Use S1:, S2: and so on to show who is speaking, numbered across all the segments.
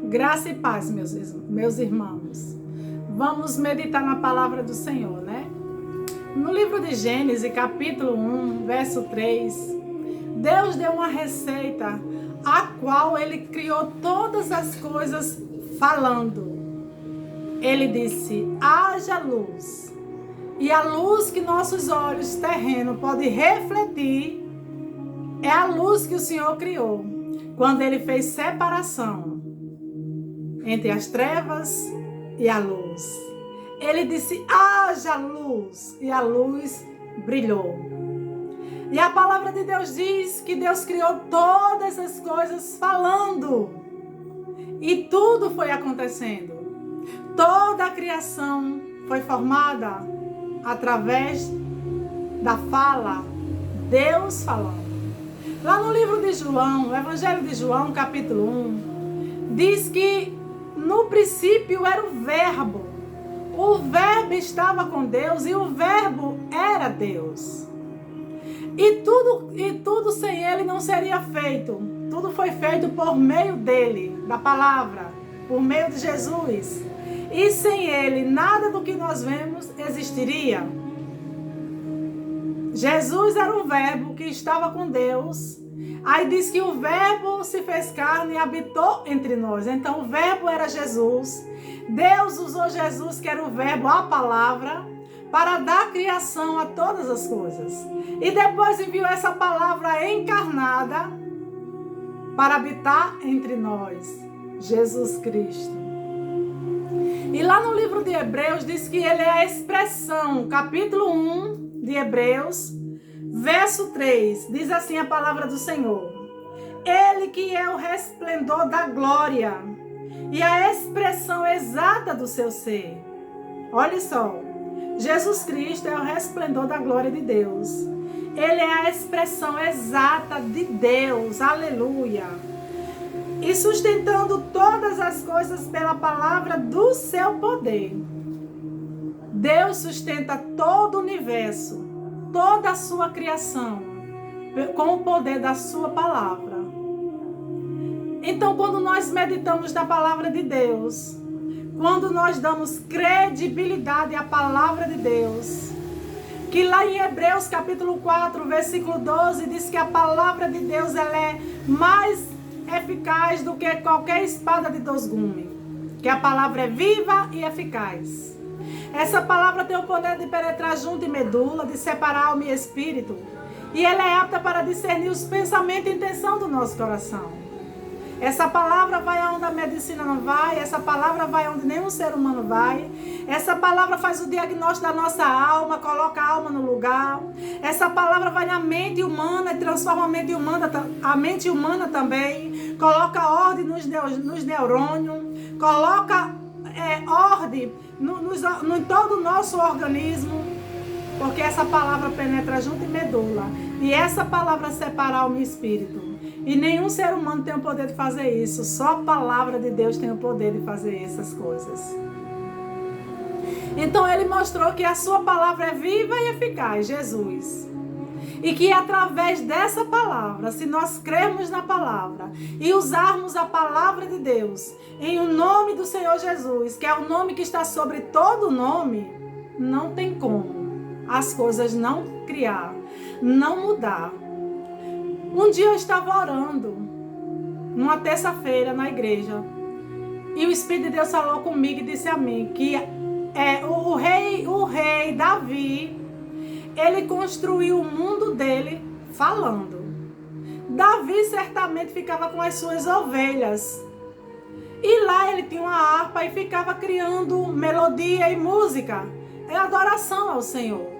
S1: Graça e paz, meus irmãos. Vamos meditar na palavra do Senhor, né? No livro de Gênesis, capítulo 1, verso 3, Deus deu uma receita a qual Ele criou todas as coisas falando. Ele disse, haja luz. E a luz que nossos olhos terrenos podem refletir é a luz que o Senhor criou, quando Ele fez separação entre as trevas e a luz. Ele disse, haja luz, e a luz brilhou. E a palavra de Deus diz que Deus criou todas as coisas falando. E tudo foi acontecendo. Toda a criação foi formada através da fala, Deus falando. Lá no livro de João, o Evangelho de João, capítulo 1, diz que no princípio era o Verbo. O Verbo estava com Deus e o Verbo era Deus. E tudo sem Ele não seria feito. Tudo foi feito por meio dele, da palavra, por meio de Jesus. E sem Ele, nada do que nós vemos existiria. Jesus era o Verbo que estava com Deus. Aí diz que o Verbo se fez carne e habitou entre nós. Então o Verbo era Jesus. Deus usou Jesus, que era o Verbo, a palavra, para dar criação a todas as coisas. E depois enviou essa palavra encarnada para habitar entre nós, Jesus Cristo. E lá no livro de Hebreus diz que ele é a expressão, capítulo 1 de Hebreus, verso 3, diz assim a palavra do Senhor. Ele que é o resplendor da glória e a expressão exata do seu ser. Olha só, Jesus Cristo é o resplendor da glória de Deus. Ele é a expressão exata de Deus, aleluia. E sustentando todas as coisas pela palavra do seu poder. Deus sustenta todo o universo, toda a sua criação, com o poder da sua palavra. Então, quando nós meditamos na palavra de Deus, quando nós damos credibilidade à palavra de Deus, que lá em Hebreus capítulo 4, versículo 12, diz que a palavra de Deus ela é mais eficaz do que qualquer espada de 2 gumes, que a palavra é viva e eficaz. Essa palavra tem o poder de penetrar junto em medula, de separar alma e espírito, e ela é apta para discernir os pensamentos e intenção do nosso coração. Essa palavra vai aonde a medicina não vai, essa palavra vai onde nenhum ser humano vai. Essa palavra faz o diagnóstico da nossa alma, coloca a alma no lugar. Essa palavra vai na mente humana e transforma a mente humana também. Coloca ordem nos neurônios, coloca ordem em todo o nosso organismo, porque essa palavra penetra junto em medula. E essa palavra separa alma e espírito. E nenhum ser humano tem o poder de fazer isso. Só a palavra de Deus tem o poder de fazer essas coisas. Então ele mostrou que a sua palavra é viva e eficaz, Jesus. E que através dessa palavra, se nós crermos na palavra e usarmos a palavra de Deus em o nome do Senhor Jesus, que é o nome que está sobre todo nome, não tem como as coisas não criar, não mudar. Um dia eu estava orando, numa terça-feira na igreja, e o Espírito de Deus falou comigo e disse a mim que o rei Davi, ele construiu o mundo dele falando. Davi certamente ficava com as suas ovelhas, e lá ele tinha uma harpa e ficava criando melodia e música, adoração ao Senhor.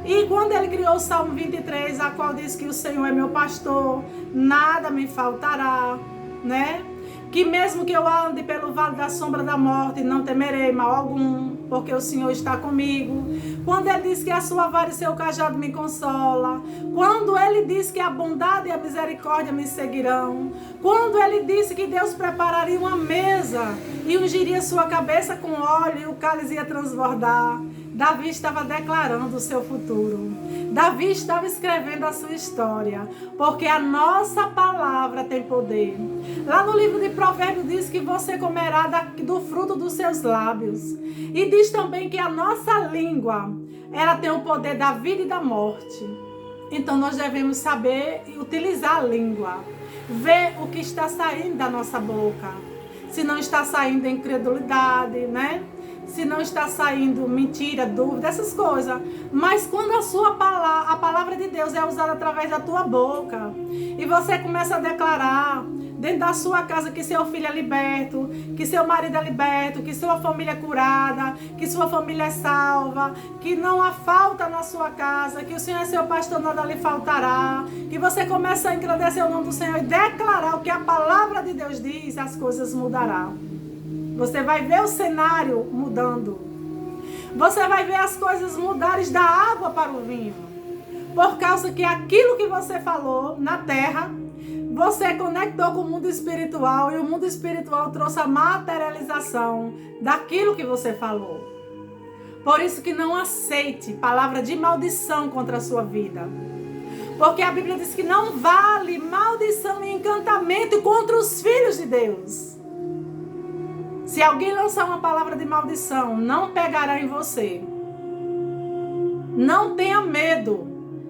S1: E quando ele criou o Salmo 23, a qual diz que o Senhor é meu pastor, nada me faltará, né? Que mesmo que eu ande pelo vale da sombra da morte, não temerei mal algum, porque o Senhor está comigo. Quando ele diz que a sua vara e seu cajado me consola. Quando ele diz que a bondade e a misericórdia me seguirão. Quando ele disse que Deus prepararia uma mesa e ungiria sua cabeça com óleo e o cálice ia transbordar. Davi estava declarando o seu futuro. Davi estava escrevendo a sua história, porque a nossa palavra tem poder. Lá no livro de Provérbios diz que você comerá do fruto dos seus lábios. E diz também que a nossa língua, ela tem o poder da vida e da morte. Então nós devemos saber utilizar a língua. Ver o que está saindo da nossa boca. Se não está saindo incredulidade, né? Se não está saindo mentira, dúvida, essas coisas. Mas quando a palavra de Deus é usada através da tua boca, e você começa a declarar dentro da sua casa que seu filho é liberto, que seu marido é liberto, que sua família é curada, que sua família é salva, que não há falta na sua casa, que o Senhor é seu pastor, nada lhe faltará, que você começa a engrandecer o nome do Senhor e declarar o que a palavra de Deus diz, as coisas mudarão. Você vai ver o cenário mudando. Você vai ver as coisas mudarem da água para o vinho. Por causa que aquilo que você falou na terra, você conectou com o mundo espiritual e o mundo espiritual trouxe a materialização daquilo que você falou. Por isso que não aceite palavra de maldição contra a sua vida. Porque a Bíblia diz que não vale maldição e encantamento contra os filhos de Deus. Se alguém lançar uma palavra de maldição, não pegará em você. Não tenha medo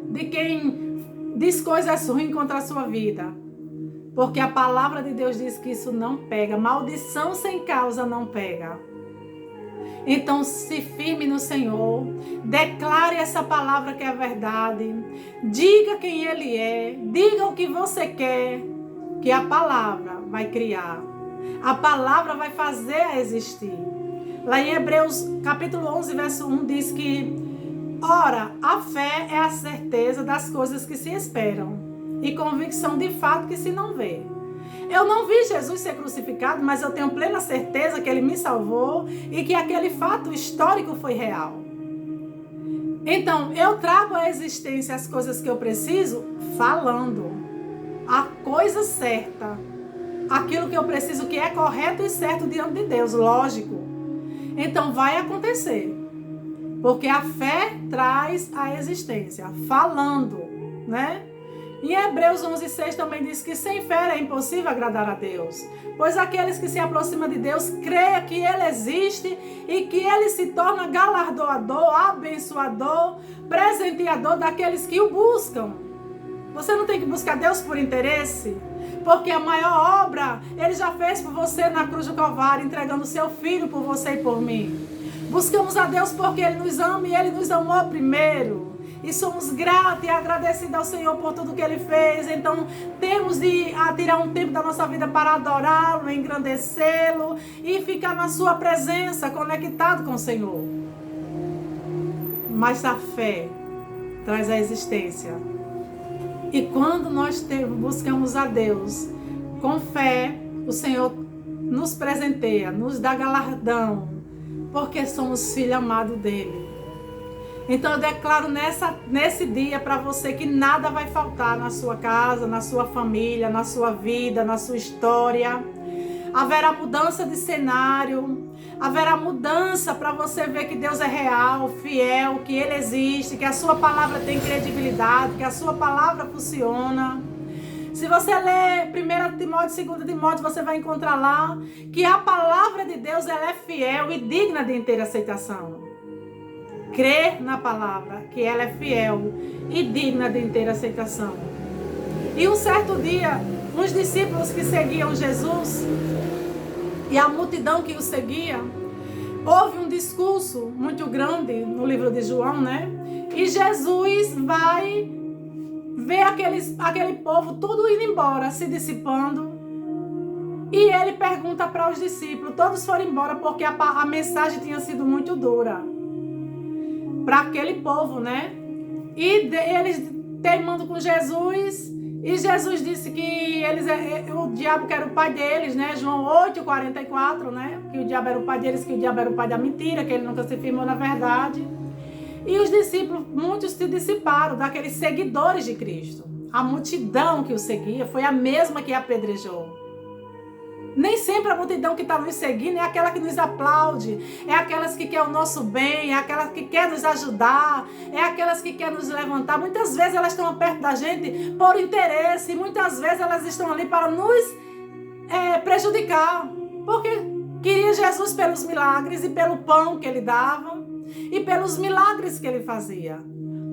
S1: de quem diz coisas ruins contra a sua vida. Porque a palavra de Deus diz que isso não pega. Maldição sem causa não pega. Então se firme no Senhor. Declare essa palavra que é verdade. Diga quem Ele é. Diga o que você quer. Que a palavra vai criar. A palavra vai fazer existir. Lá em Hebreus capítulo 11, verso 1 diz que: ora, a fé é a certeza das coisas que se esperam e convicção de fato que se não vê. Eu não vi Jesus ser crucificado, mas eu tenho plena certeza que Ele me salvou e que aquele fato histórico foi real. Então, eu trago à existência as coisas que eu preciso falando a coisa certa. Aquilo que eu preciso, que é correto e certo diante de Deus, lógico. Então vai acontecer. Porque a fé traz a existência, falando, né? Em Hebreus 11:6 também diz que sem fé é impossível agradar a Deus. Pois aqueles que se aproximam de Deus creem que Ele existe e que Ele se torna galardoador, abençoador, presenteador daqueles que o buscam. Você não tem que buscar Deus por interesse. Porque a maior obra Ele já fez por você na cruz do Calvário, entregando o seu Filho por você e por mim. Buscamos a Deus porque Ele nos ama e Ele nos amou primeiro. E somos gratos e agradecidos ao Senhor por tudo que Ele fez. Então temos de tirar um tempo da nossa vida para adorá-lo, engrandecê-lo e ficar na sua presença, conectado com o Senhor. Mas a fé traz a existência. E quando nós buscamos a Deus com fé, o Senhor nos presenteia, nos dá galardão, porque somos filhos amados dEle. Então eu declaro nesse dia para você que nada vai faltar na sua casa, na sua família, na sua vida, na sua história. Haverá mudança de cenário, haverá mudança para você ver que Deus é real, fiel, que Ele existe, que a sua palavra tem credibilidade, que a sua palavra funciona. Se você ler 1 Timóteo, 2 Timóteo, você vai encontrar lá que a palavra de Deus ela é fiel e digna de inteira aceitação. Crer na palavra, que ela é fiel e digna de inteira aceitação. E um certo dia, os discípulos que seguiam Jesus e a multidão que o seguia, houve um discurso muito grande no livro de João, né? E Jesus vai ver aquele povo tudo indo embora, se dissipando. E ele pergunta para os discípulos, todos foram embora porque a mensagem tinha sido muito dura para aquele povo, né? E eles teimando com Jesus. E Jesus disse que o diabo que era o pai deles, né? João 8:44, né? Que o diabo era o pai deles, que o diabo era o pai da mentira, que ele nunca se firmou na verdade. E os discípulos, muitos se dissiparam daqueles seguidores de Cristo. A multidão que o seguia foi a mesma que apedrejou. Nem sempre a multidão que está nos seguindo é aquela que nos aplaude, é aquelas que quer o nosso bem, é aquelas que quer nos ajudar, é aquelas que quer nos levantar. Muitas vezes elas estão perto da gente por interesse, muitas vezes elas estão ali para nos prejudicar, porque queria Jesus pelos milagres e pelo pão que ele dava e pelos milagres que ele fazia.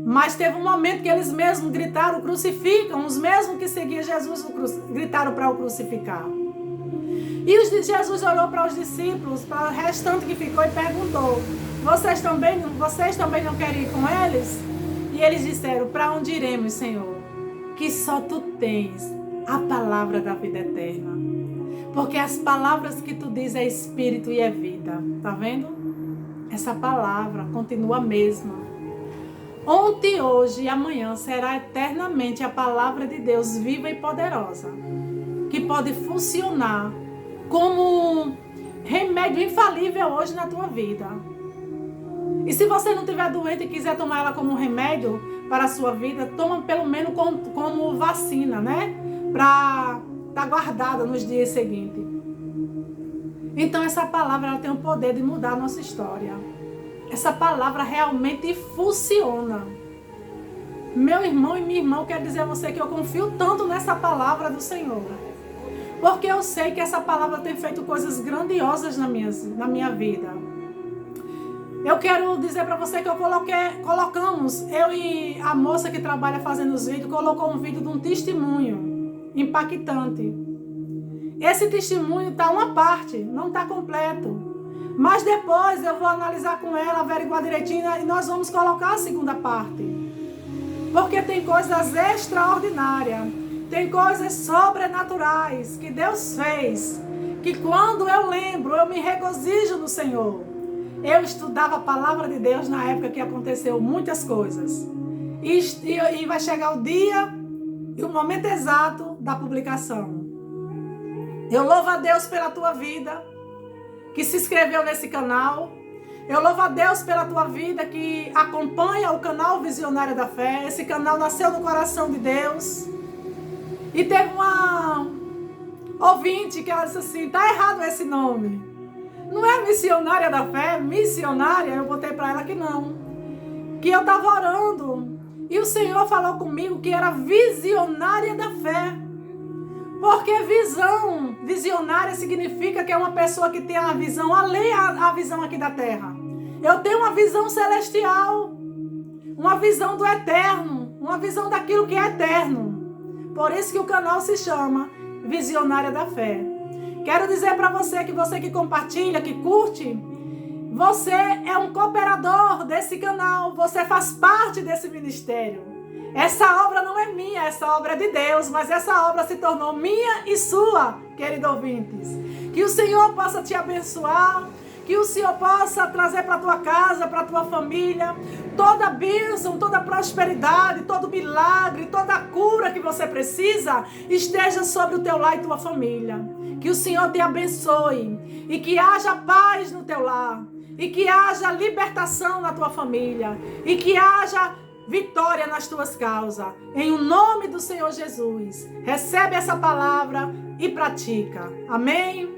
S1: Mas teve um momento que eles mesmos gritaram, crucificam, os mesmos que seguiam Jesus gritaram para o crucificar. E Jesus olhou para os discípulos, para o restante que ficou e perguntou, vocês também não querem ir com eles? E eles disseram, para onde iremos, Senhor? Que só tu tens a palavra da vida eterna. Porque as palavras que tu diz é espírito e é vida. Tá vendo? Essa palavra continua a mesma. Ontem, hoje e amanhã será eternamente a palavra de Deus viva e poderosa, que pode funcionar como remédio infalível hoje na tua vida. E se você não estiver doente e quiser tomar ela como remédio para a sua vida, toma pelo menos como vacina, né? Para estar guardada nos dias seguintes. Então essa palavra ela tem o poder de mudar a nossa história. Essa palavra realmente funciona. Meu irmão e minha irmã, eu quero dizer a você que eu confio tanto nessa palavra do Senhor. Porque eu sei que essa palavra tem feito coisas grandiosas na minha vida. Eu quero dizer para você que colocamos, eu e a moça que trabalha fazendo os vídeos, colocou um vídeo de um testemunho impactante. Esse testemunho está uma parte, não está completo. Mas depois eu vou analisar com ela, averiguar direitinho e nós vamos colocar a segunda parte. Porque tem coisas extraordinárias, tem coisas sobrenaturais que Deus fez, que quando eu lembro, eu me regozijo no Senhor. Eu estudava a palavra de Deus na época que aconteceu muitas coisas. E vai chegar o dia e o momento exato da publicação. Eu louvo a Deus pela tua vida, que se inscreveu nesse canal. Eu louvo a Deus pela tua vida que acompanha o canal Visionária da Fé. Esse canal nasceu no coração de Deus. E teve uma ouvinte que ela disse assim, tá errado esse nome. Não é Missionária da Fé, missionária. Eu botei para ela que não. Que eu estava orando. E o Senhor falou comigo que era Visionária da Fé. Porque visionária significa que é uma pessoa que tem uma visão além da visão aqui da terra. Eu tenho uma visão celestial, uma visão do eterno, uma visão daquilo que é eterno. Por isso que o canal se chama Visionária da Fé. Quero dizer para você que compartilha, que curte, você é um cooperador desse canal, você faz parte desse ministério. Essa obra não é minha, essa obra é de Deus, mas essa obra se tornou minha e sua, querido ouvintes. Que o Senhor possa te abençoar, que o Senhor possa trazer para a tua casa, para a tua família, toda a bênção, toda a prosperidade, todo milagre, toda a cura que você precisa, esteja sobre o teu lar e tua família. Que o Senhor te abençoe e que haja paz no teu lar, e que haja libertação na tua família, e que haja vitória nas tuas causas, em o nome do Senhor Jesus. Recebe essa palavra e pratica. Amém?